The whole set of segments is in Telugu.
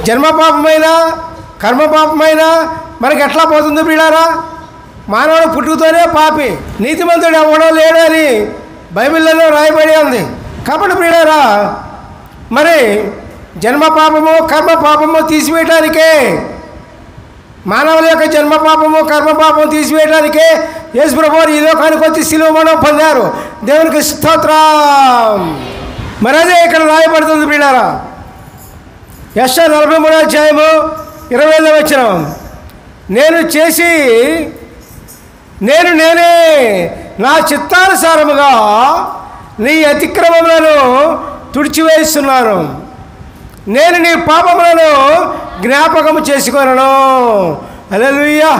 జన్మ పాపమైన కర్మ పాపమైన మనకి ఎట్లా పోతుంది ప్రియులారా? మానవుడు పుట్టుకతోనే పాపి, నీతిమంతుడు ఎవడో లేడు అని బైబిల్లో రాయబడి ఉంది. కాబట్టి ప్రియులారా, మరి జన్మ పాపము కర్మ పాపము తీసివేయడానికే, మానవుల యొక్క జన్మ పాపము కర్మ పాపము తీసివేయడానికే యేసు ప్రభువారు ఈ లోకానికి వచ్చి శిలువ మరణం పొందారు. దేవునికి స్తోత్రం. మరి అదే ఇక్కడ రాయబడుతుంది ప్రియులారా, యెషయా 43వ అధ్యాయము 20వ వచనం. నేనే నా చిత్తానుసారముగా నీ అతిక్రమములను తుడిచివేస్తున్నాను, నేను నీ పాపములను జ్ఞాపకము చేసుకొనను. హల్లెలూయా,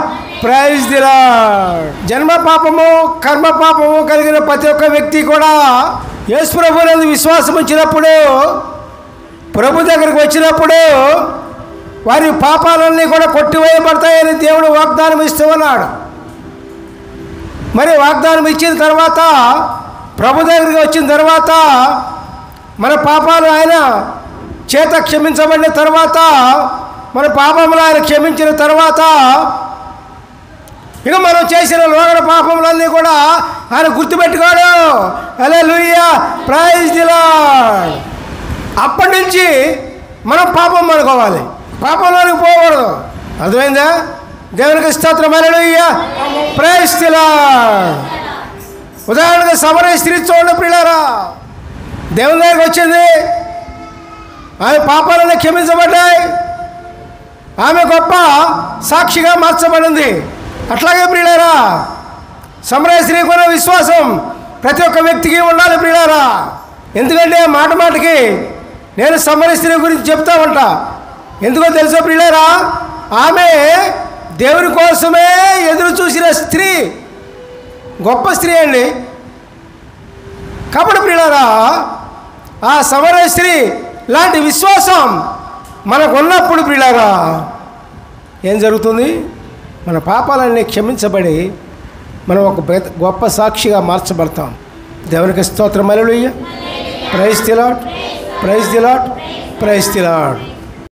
ప్రైజ్ ది లార్డ్. జన్మ పాపము కర్మ పాపము కలిగిన ప్రతి ఒక్క వ్యక్తి కూడా యేసు ప్రభువునందు విశ్వాసం ఉంచినప్పుడు, ప్రభు దగ్గరికి వచ్చినప్పుడు వారి పాపాలన్నీ కూడా కొట్టివేయబడతాయని దేవుడు వాగ్దానం ఇస్తూ ఉన్నాడు. మరి వాగ్దానం ఇచ్చిన తర్వాత, ప్రభు దగ్గరికి వచ్చిన తర్వాత, మన పాపాలు ఆయన చేత క్షమించబడిన తర్వాత, మన పాపములు ఆయన క్షమించిన తర్వాత, ఇక మనం చేసిన లోగడ పాపములన్నీ కూడా ఆయన గుర్తుపెట్టుకోడు. హల్లెలూయా, ప్రైజ్ ది లార్డ్. అప్పటి నుంచి మనం పాపం అనుకోవాలి, పాపంలోనికి పోకూడదు. అర్థమైందా? దేవునికి స్తోత్రం. హల్లెలూయా, ప్రైజ్ ది లార్డ్. ఉదాహరణగా సమరయ స్త్రీ చూడండి ప్రియులారా, దేవుని దగ్గరికి వచ్చింది, ఆమె పాపాలను క్షమించబడ్డాయి, ఆమె గొప్ప సాక్షిగా మార్చబడింది. అట్లాగే ప్రియులారా, సమరయ స్త్రీ కూడా విశ్వాసం ప్రతి ఒక్క వ్యక్తికి ఉండాలి ప్రియులారా. ఎందుకంటే మాట మాటకి నేను సమరయ స్త్రీ గురించి చెప్తా ఉంటా. ఎందుకో తెలుసో ప్రియులారా, ఆమె దేవుని కోసమే ఎదురు చూసిన స్త్రీ, గొప్ప స్త్రీ అండి. కాబట్టి ప్రియులారా, ఆ సమరయ స్త్రీ లాంటి విశ్వాసం మనకు ఉన్నప్పుడు ప్రియులారా ఏం జరుగుతుంది? మన పాపాలన్నీ క్షమించబడి మనం ఒక గొప్ప సాక్షిగా మార్చబడతాం. దేవునికి స్తోత్రం. హల్లెలూయా, praise the lord, praise the lord, praise the lord.